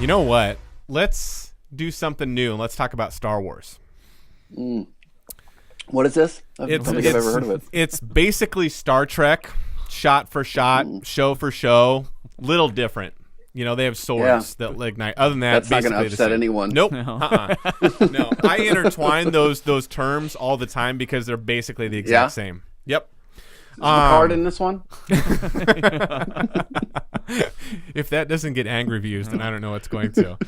You know what? Let's do something new and let's talk about Star Wars. What is this? I don't think I've ever heard of it. It's basically Star Trek, shot for shot, show for show, little different. You know, they have swords that ignite. Other than that, that's not going to upset anyone. Nope. No. No. I intertwine those terms all the time because they're basically the exact same. Yep. Is Picard in this one? If that doesn't get angry views, then I don't know what's going to.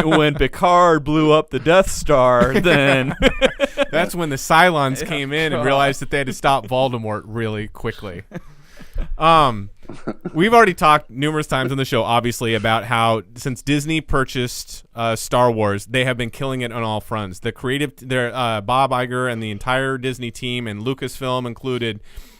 When Picard blew up the Death Star, then that's when the Cylons came in and realized that they had to stop Voldemort really quickly. We've already talked numerous times on the show, obviously, about how since Disney purchased Star Wars, they have been killing it on all fronts. The Bob Iger and the entire Disney team, and Lucasfilm included,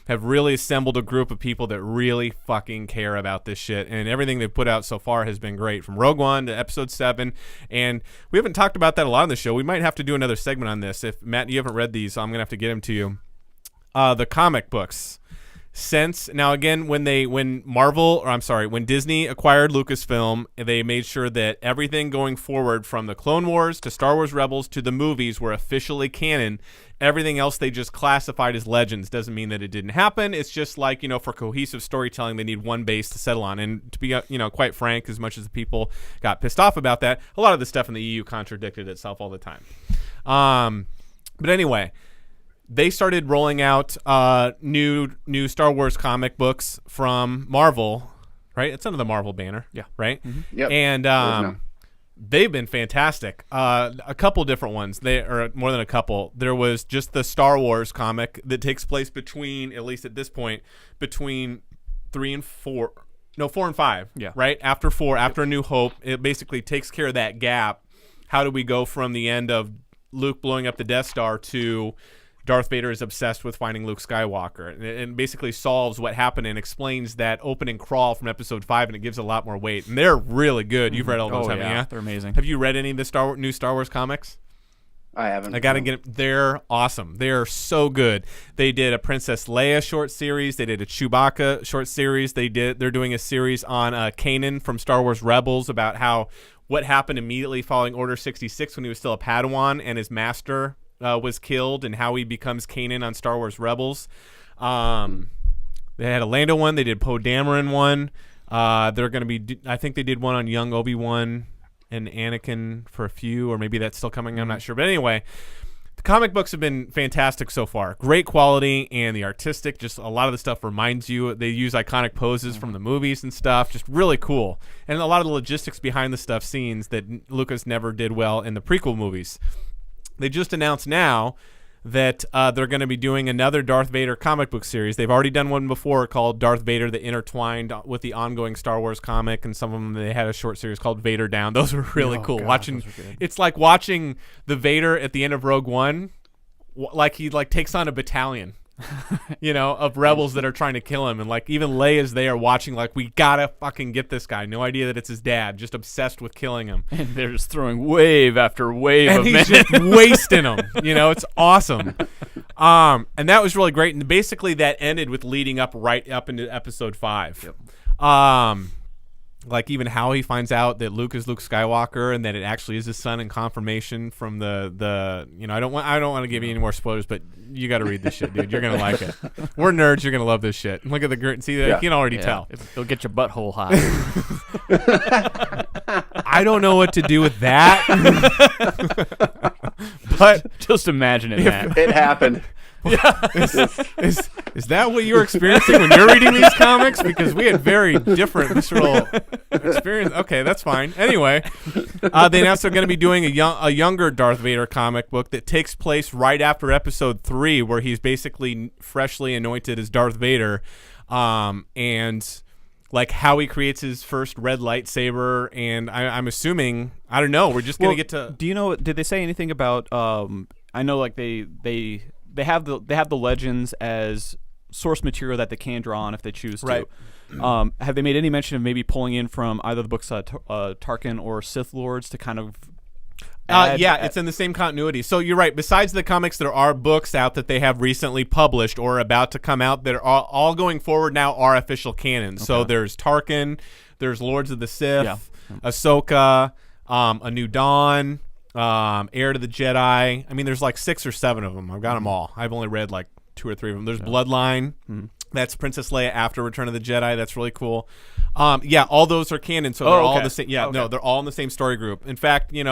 have really assembled a group of people that really fucking care about this shit, and everything they've put out so far has been great, from Rogue One to Episode 7, and we haven't talked about that a lot on the show. We might have to do another segment on this. If, Matt, you haven't read these, so I'm going to have to get them to you. The comic books. Now again, when Disney acquired Lucasfilm, they made sure that everything going forward from the Clone Wars to Star Wars Rebels to the movies were officially canon. Everything else they just classified as legends. Doesn't mean that it didn't happen. It's just like, you know, for cohesive storytelling, they need one base to settle on. And to be, you know, quite frank, as much as the people got pissed off about that, a lot of the stuff in the EU contradicted itself all the time. But anyway, they started rolling out new Star Wars comic books from Marvel, right? It's under the Marvel banner, right? Mm-hmm. Yep. And they've been fantastic. A couple different ones. Or more than a couple. There was just the Star Wars comic that takes place between, at least at this point, between 3 and 4. No, 4 and 5. Yeah. Right? After 4, after A New Hope, it basically takes care of that gap. How do we go from the end of Luke blowing up the Death Star to Darth Vader is obsessed with finding Luke Skywalker, and basically solves what happened and explains that opening crawl from Episode 5, and it gives a lot more weight. And they're really good. You've read all those, haven't you? They're amazing. Have you read any of the new Star Wars comics? I haven't. I got to get them. They're awesome. They're so good. They did a Princess Leia short series. They did a Chewbacca short series. They're doing a series on Kanan from Star Wars Rebels about what happened immediately following Order 66 when he was still a Padawan and his master was killed, and how he becomes Kanan on Star Wars Rebels. They had a Lando one. They did Poe Dameron one. They're going to be. I think they did one on young Obi-Wan and Anakin for a few, or maybe that's still coming. I'm not sure. But anyway, the comic books have been fantastic so far. Great quality, and the artistic. Just a lot of the stuff reminds you. They use iconic poses from the movies and stuff. Just really cool. And a lot of the logistics behind the stuff, scenes that Lucas never did well in the prequel movies. They just announced now that they're going to be doing another Darth Vader comic book series. They've already done one before called Darth Vader that intertwined with the ongoing Star Wars comic, and some of them, they had a short series called Vader Down. Those were really cool. God, It's like watching the Vader at the end of Rogue One, like he takes on a battalion. You know, of rebels that are trying to kill him, and like even Leia's there watching, like, we gotta fucking get this guy. No idea that it's his dad, just obsessed with killing him. And they're just throwing wave after wave and of he's men. just wasting them. You know, it's awesome. And that was really great. And basically that ended with leading up right up into Episode 5. Yep. Like even how he finds out that Luke is Luke Skywalker and that it actually is his son, and confirmation from the you know, I don't want to give you any more spoilers, but you got to read this shit, dude. You're gonna like it. We're nerds. You're gonna love this shit. Look at the grit. See that? You can already tell. It'll get your butthole hot. I don't know what to do with that, but just imagine it, man. It happened. Yeah. Is that what you're experiencing when you're reading these comics? Because we had very different visceral experience. Okay, that's fine. Anyway, they announced they're going to be doing a younger Darth Vader comic book that takes place right after Episode 3, where he's basically freshly anointed as Darth Vader, and like how he creates his first red lightsaber. And I'm assuming, I don't know, we're just going to get to. Do you know? Did they say anything about? I know, like they have the legends as source material that they can draw on if they choose to. Right. Have they made any mention of maybe pulling in from either the books Tarkin or Sith Lords to kind of it's in the same continuity. So you're right. Besides the comics, there are books out that they have recently published or about to come out that are all going forward now are official canon. Okay. So there's Tarkin, There's Lords of the Sith, Yeah. Ahsoka, A New Dawn, Heir to the Jedi. I mean, there's like 6 or 7 of them. I've got them all. I've only read like 2 or 3 of them. There's Bloodline. That's Princess Leia after Return of the Jedi. That's really cool. All those are canon, so they're all the same. Yeah, no, they're all in the same story group. In fact, one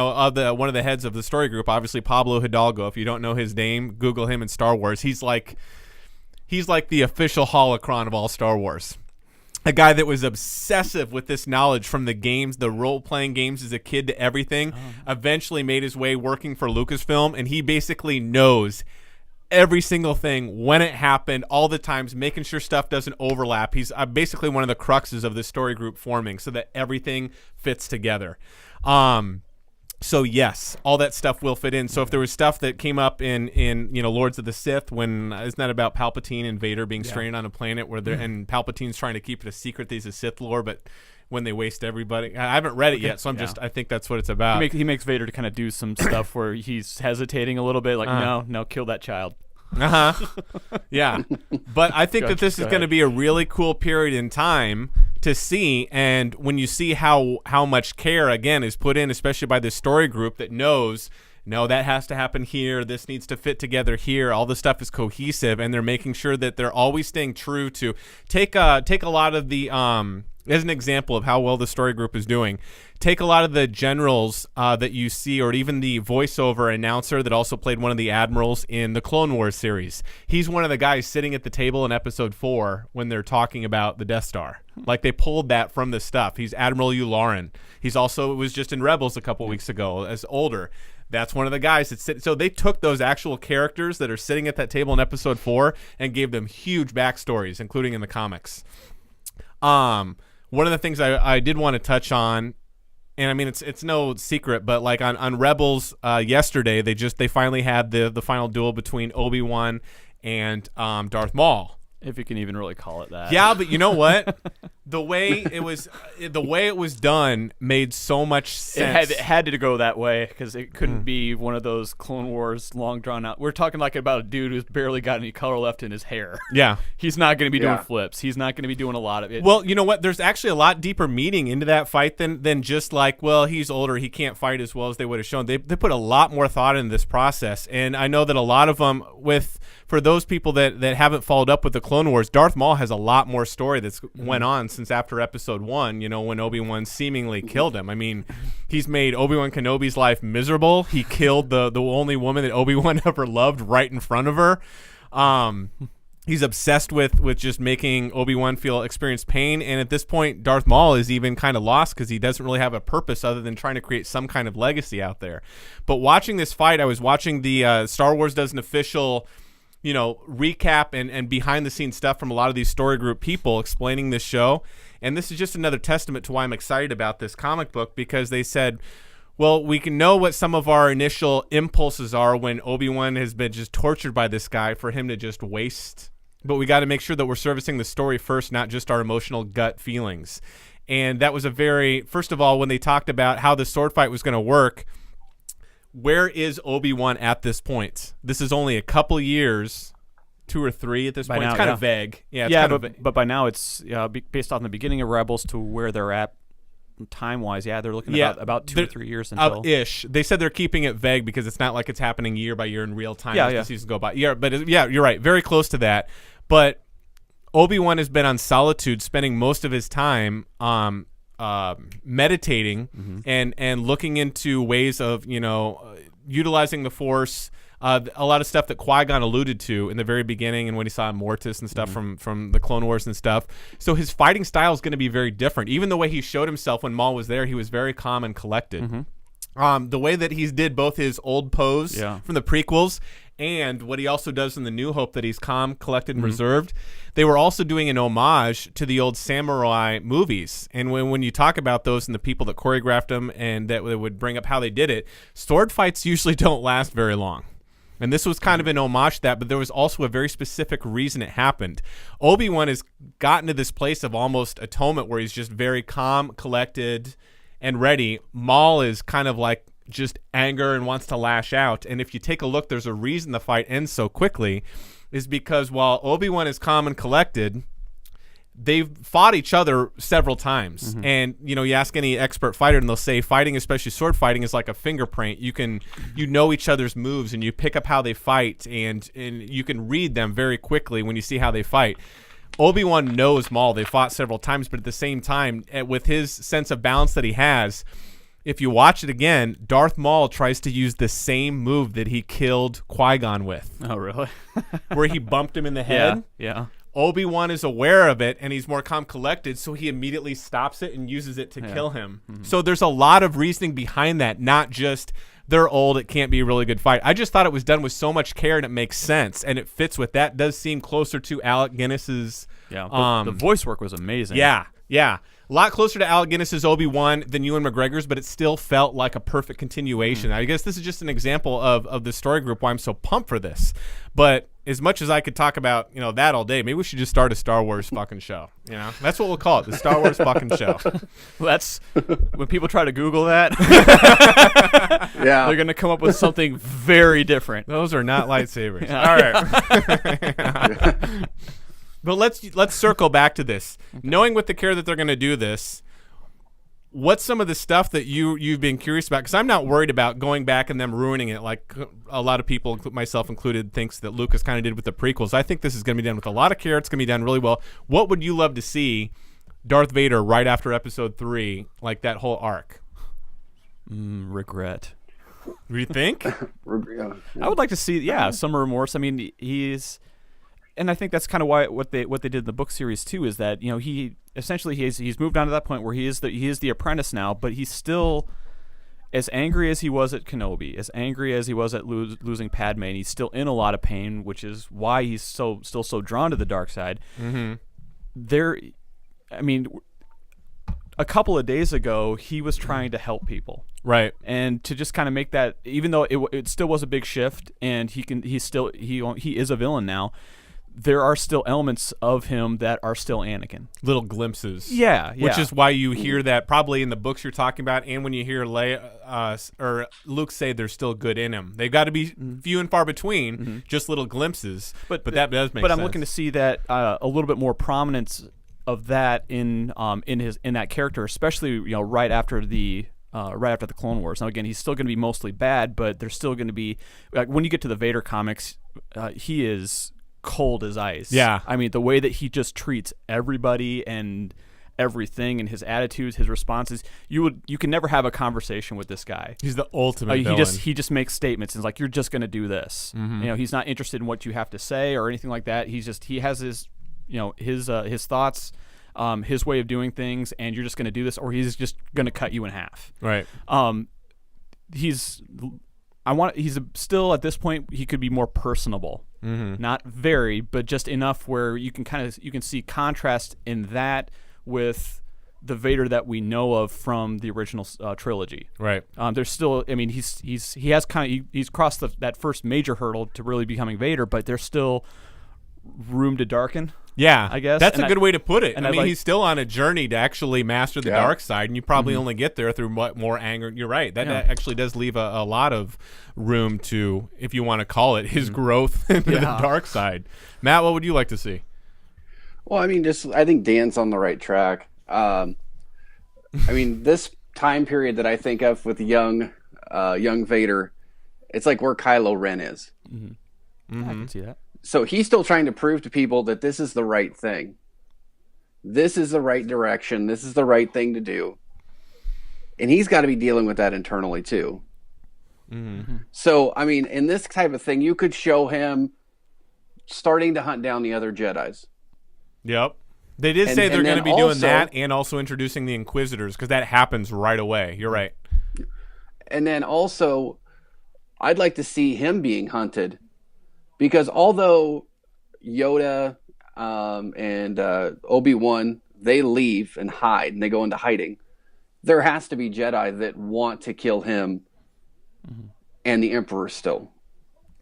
of the heads of the story group, obviously Pablo Hidalgo. If you don't know his name, Google him in Star Wars. He's like the official holocron of all Star Wars. A guy that was obsessive with this knowledge from the games, the role-playing games as a kid to everything, eventually made his way working for Lucasfilm, and he basically knows every single thing, when it happened, all the times, making sure stuff doesn't overlap. He's basically one of the cruxes of the story group forming so that everything fits together. So yes, all that stuff will fit in. So if there was stuff that came up in Lords of the Sith, when isn't that about Palpatine and Vader being stranded on a planet where they're and Palpatine's trying to keep it a secret that he's a Sith Lord, but when they waste everybody, I haven't read it yet, so I think that's what it's about. He makes Vader to kind of do some stuff where he's hesitating a little bit, like no, kill that child. Yeah, but I think that this is going to be a really cool period in time to see, and when you see how much care again is put in, especially by this story group that knows, no, that has to happen here, this needs to fit together here, all the stuff is cohesive, and they're making sure that they're always staying true to take a lot of the as an example of how well the story group is doing. Take a lot of the generals that you see, or even the voiceover announcer that also played one of the admirals in the Clone Wars series. He's one of the guys sitting at the table in episode 4 when they're talking about the Death Star. Like, they pulled that from the stuff. He's Admiral Yularen. He's also was just in Rebels a couple weeks ago as older. That's one of the guys that sit. So they took those actual characters that are sitting at that table in episode 4 and gave them huge backstories, including in the comics. One of the things I did want to touch on, and I mean it's no secret, but like on Rebels yesterday, they finally had the final duel between Obi-Wan and Darth Maul. If you can even really call it that. Yeah, but you know what? The way it was done made so much sense. It had to go that way because it couldn't be one of those Clone Wars long drawn out. We're talking like about a dude who's barely got any color left in his hair. Yeah. He's not going to be doing flips. He's not going to be doing a lot of it. Well, you know what? There's actually a lot deeper meaning into that fight than just like, well, he's older, he can't fight as well as they would have shown. They put a lot more thought into this process, and I know that a lot of them for those people that haven't followed up with the Clone Wars, Darth Maul has a lot more story that's went on since after episode 1, when Obi-Wan seemingly killed him. I mean, he's made Obi-Wan Kenobi's life miserable. He killed the only woman that Obi-Wan ever loved right in front of her. He's obsessed with just making Obi-Wan experience pain, and at this point, Darth Maul is even kind of lost because he doesn't really have a purpose other than trying to create some kind of legacy out there. But watching this fight, I was watching the Star Wars does an official recap and behind the scenes stuff from a lot of these story group people explaining this show. And this is just another testament to why I'm excited about this comic book, because they said, well, we can know what some of our initial impulses are when Obi-Wan has been just tortured by this guy for him to just waste. But we got to make sure that we're servicing the story first, not just our emotional gut feelings. And that was first of all, when they talked about how the sword fight was going to work, where is Obi-Wan at this point? This is only a couple years, 2 or 3 at this point. It's kind of vague. Yeah, but by now it's based on the beginning of Rebels to where they're at time-wise. Yeah, they're looking about 2 or 3 years until. Ish. They said they're keeping it vague because it's not like it's happening year by year in real time as the seasons go by. Yeah, but you're right. Very close to that. But Obi-Wan has been on solitude, spending most of his time meditating and looking into ways of utilizing the Force. A lot of stuff that Qui-Gon alluded to in the very beginning, and when he saw Mortis and stuff from the Clone Wars and stuff. So his fighting style is going to be very different. Even the way he showed himself when Maul was there, he was very calm and collected. The way that he did both his old pose from the prequels and what he also does in the New Hope, that he's calm, collected, and reserved. They were also doing an homage to the old samurai movies. And when you talk about those and the people that choreographed them and that would bring up how they did it, sword fights usually don't last very long. And this was kind of an homage to that, but there was also a very specific reason it happened. Obi-Wan has gotten to this place of almost atonement where he's just very calm, collected, and ready. Maul is kind of like just anger and wants to lash out. And if you take a look, there's a reason the fight ends so quickly, is because while Obi-Wan is calm and collected, they've fought each other several times. And, you ask any expert fighter and they'll say fighting, especially sword fighting, is like a fingerprint. You know each other's moves and you pick up how they fight, and you can read them very quickly when you see how they fight. Obi-Wan knows Maul. They fought several times, but at the same time, with his sense of balance that he has, if you watch it again, Darth Maul tries to use the same move that he killed Qui-Gon with. Oh, really? Where he bumped him in the head. Yeah. Obi-Wan is aware of it, and he's more calm collected, so he immediately stops it and uses it to kill him. So there's a lot of reasoning behind that, not just they're old, it can't be a really good fight. I just thought it was done with so much care, and it makes sense, and it fits with that. Does seem closer to Alec Guinness's... Yeah, the voice work was amazing. Yeah. A lot closer to Alec Guinness's Obi-Wan than Ewan McGregor's, but it still felt like a perfect continuation. I guess this is just an example of the story group why I'm so pumped for this. But as much as I could talk about, that all day, maybe we should just start a Star Wars fucking show. That's what we'll call it, the Star Wars fucking show. Well, that's when people try to Google that. Yeah, they're gonna come up with something very different. Those are not lightsabers. All right. But let's circle back to this. Knowing with the care that they're going to do this, what's some of the stuff that you've been curious about? Because I'm not worried about going back and them ruining it like a lot of people, myself included, thinks that Lucas kind of did with the prequels. I think this is going to be done with a lot of care. It's going to be done really well. What would you love to see Darth Vader right after Episode 3, like that whole arc? Regret. Do you think? I would like to see, some remorse. I mean, and I think that's kind of why what they did in the book series too is that he essentially he's moved on to that point where he is the apprentice now, but he's still as angry as he was at Kenobi, as angry as he was at losing Padme, and he's still in a lot of pain, which is why he's still so drawn to the dark side. A couple of days ago he was trying to help people, right? And to just kind of make that, even though it still was a big shift, and he is a villain now. There are still elements of him that are still Anakin. Little glimpses. Yeah. Which is why you hear that probably in the books you're talking about, and when you hear Leia or Luke say there's still good in him. They've got to be few and far between, just little glimpses. But that does make sense. But I'm looking to see that a little bit more prominence of that in that character, especially right after the Clone Wars. Now again, he's still going to be mostly bad, but there's still going to be when you get to the Vader comics, he is cold as ice. Yeah. I mean, the way that he just treats everybody and everything, and his attitudes, his responses, you can never have a conversation with this guy. He's the ultimate villain. He just makes statements and is like, you're just going to do this. He's not interested in what you have to say or anything like that. He has his his thoughts, his way of doing things, and you're just going to do this, or he's just going to cut you in half. Right. He's still at this point, he could be more personable. Not very, but just enough where you can see contrast in that with the Vader that we know of from the original trilogy. Right. There's still, he's crossed that first major hurdle to really becoming Vader, but there's still room to darken. Yeah, I guess that's a good way to put it. And he's still on a journey to actually master the dark side, and you probably only get there through more anger. You're right. That actually does leave a lot of room to, if you want to call it, his growth into the dark side. Matt, what would you like to see? Well, I think Dan's on the right track. This time period that I think of with young Vader, it's like where Kylo Ren is. I can see that. So he's still trying to prove to people that this is the right thing. This is the right direction. This is the right thing to do. And he's got to be dealing with that internally too. So, in this type of thing, you could show him starting to hunt down the other Jedis. Yep. They did say they're going to be doing that and also introducing the Inquisitors, because that happens right away. You're right. And then also, I'd like to see him being hunted. Because although Yoda and Obi-Wan, they leave and hide, and they go into hiding, there has to be Jedi that want to kill him and the Emperor still.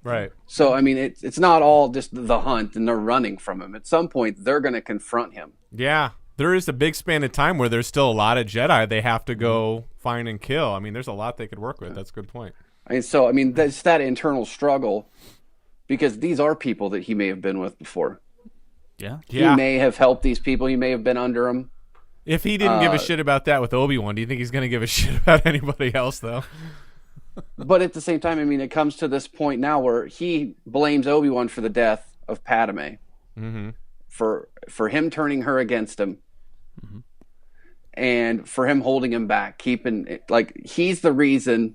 Right. So, it's not all just the hunt and they're running from him. At some point, they're going to confront him. Yeah. There is a big span of time where there's still a lot of Jedi they have to go find and kill. There's a lot they could work with. That's a good point. That's that internal struggle. Because these are people that he may have been with before. Yeah. He may have helped these people. He may have been under them. If he didn't give a shit about that with Obi-Wan, do you think he's going to give a shit about anybody else, though? But at the same time, I mean, it comes to this point now where he blames Obi-Wan for the death of Padme, for him turning her against him, and for him holding him back, he's the reason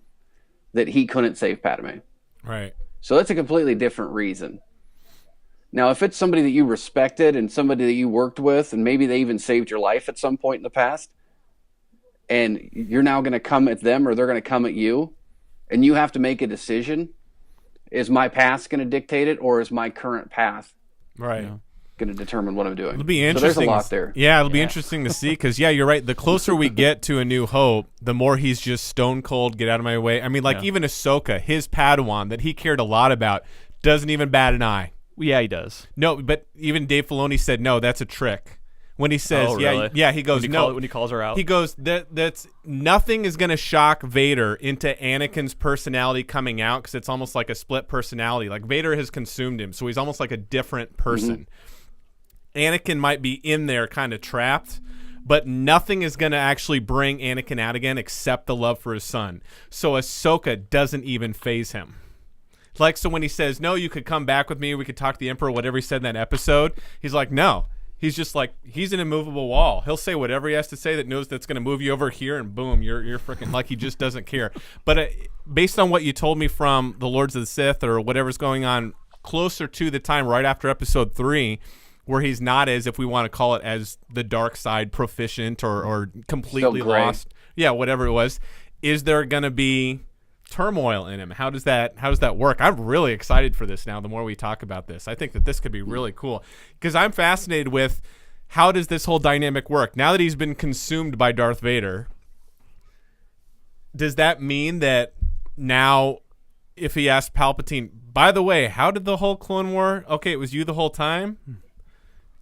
that he couldn't save Padme. Right. So that's a completely different reason. Now, if it's somebody that you respected and somebody that you worked with, and maybe they even saved your life at some point in the past, and you're now going to come at them or they're going to come at you, and you have to make a decision, is my past going to dictate it, or is my current path right going to determine what I'm doing? It'll be interesting. So there's a lot there. Yeah, it'll be interesting to see, because, you're right. The closer we get to A New Hope, the more he's just stone cold, get out of my way. I mean, even Ahsoka, his Padawan that he cared a lot about, doesn't even bat an eye. Yeah, he does. No, but even Dave Filoni said, no, that's a trick. When he says, really? he goes, when he calls her out? He goes, that's nothing is going to shock Vader into Anakin's personality coming out, because it's almost like a split personality. Like, Vader has consumed him, so he's almost like a different person. Anakin might be in there kind of trapped, but nothing is going to actually bring Anakin out again except the love for his son. So Ahsoka doesn't even faze him. Like, so when he says, no, you could come back with me, we could talk to the Emperor, whatever he said in that episode, he's like, no. He's just like, he's an immovable wall. He'll say whatever he has to say that knows that's going to move you over here, and boom, you're freaking, like, he just doesn't care. But based on what you told me from the Lords of the Sith or whatever's going on closer to the time right after episode 3, where he's not, as if we want to call it, as the dark side proficient or completely lost. Yeah, whatever it was. Is there going to be turmoil in him? How does that work? I'm really excited for this now. The more we talk about this, I think that this could be really cool, because I'm fascinated with how does this whole dynamic work now that he's been consumed by Darth Vader. Does that mean that now, if he asked Palpatine, by the way, how did the whole Clone War? Okay, it was you the whole time.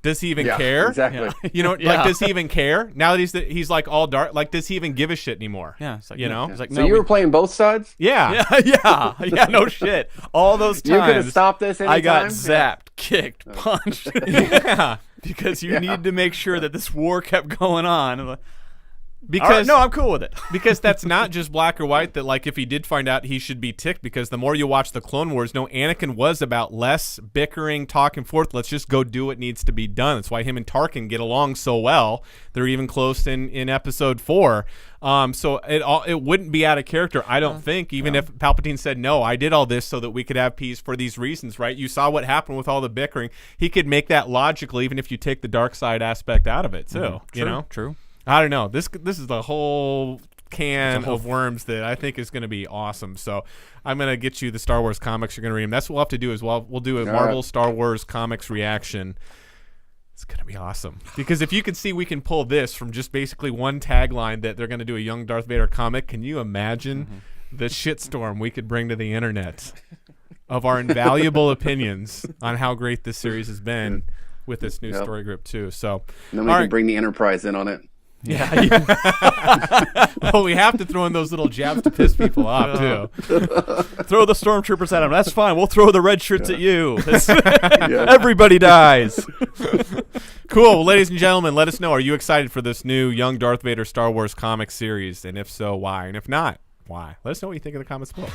Does he even care? Exactly. You know, like, does he even care now that he's like all dark? Like, does he even give a shit anymore? Yeah, it's like, you know. It's like, so you were playing both sides? Yeah. Yeah. No shit. All those times You could have stopped this anytime. I got zapped, kicked, punched. Because you need to make sure that this war kept going on. Because no, I'm cool with it. Because that's not just black or white, that, like, if he did find out, he should be ticked, because the more you watch the Clone Wars, no, Anakin was about less bickering, talking forth. Let's just go do what needs to be done. That's why him and Tarkin get along so well. They're even close in episode 4. So it wouldn't be out of character, I don't think, even if Palpatine said, no, I did all this so that we could have peace for these reasons, right? You saw what happened with all the bickering. He could make that logical, even if you take the dark side aspect out of it, too. You know? True. I don't know. This is the whole can of worms that I think is going to be awesome. So I'm going to get you the Star Wars comics. You're going to read them. That's what we'll have to do as well. We'll do a Marvel Star Wars comics reaction. It's going to be awesome. Because if you can see we can pull this from just basically one tagline that they're going to do a young Darth Vader comic, can you imagine the shitstorm we could bring to the internet of our invaluable opinions on how great this series has been with this new story group too. So and then we can bring the Enterprise in on it. Yeah. Well, we have to throw in those little jabs to piss people off too. Throw the stormtroopers at them. That's fine. We'll throw the red shirts at you. Everybody dies. Cool. Well, ladies and gentlemen, let us know. Are you excited for this new Young Darth Vader Star Wars comic series? And if so, why? And if not, why? Let us know what you think in the comments below.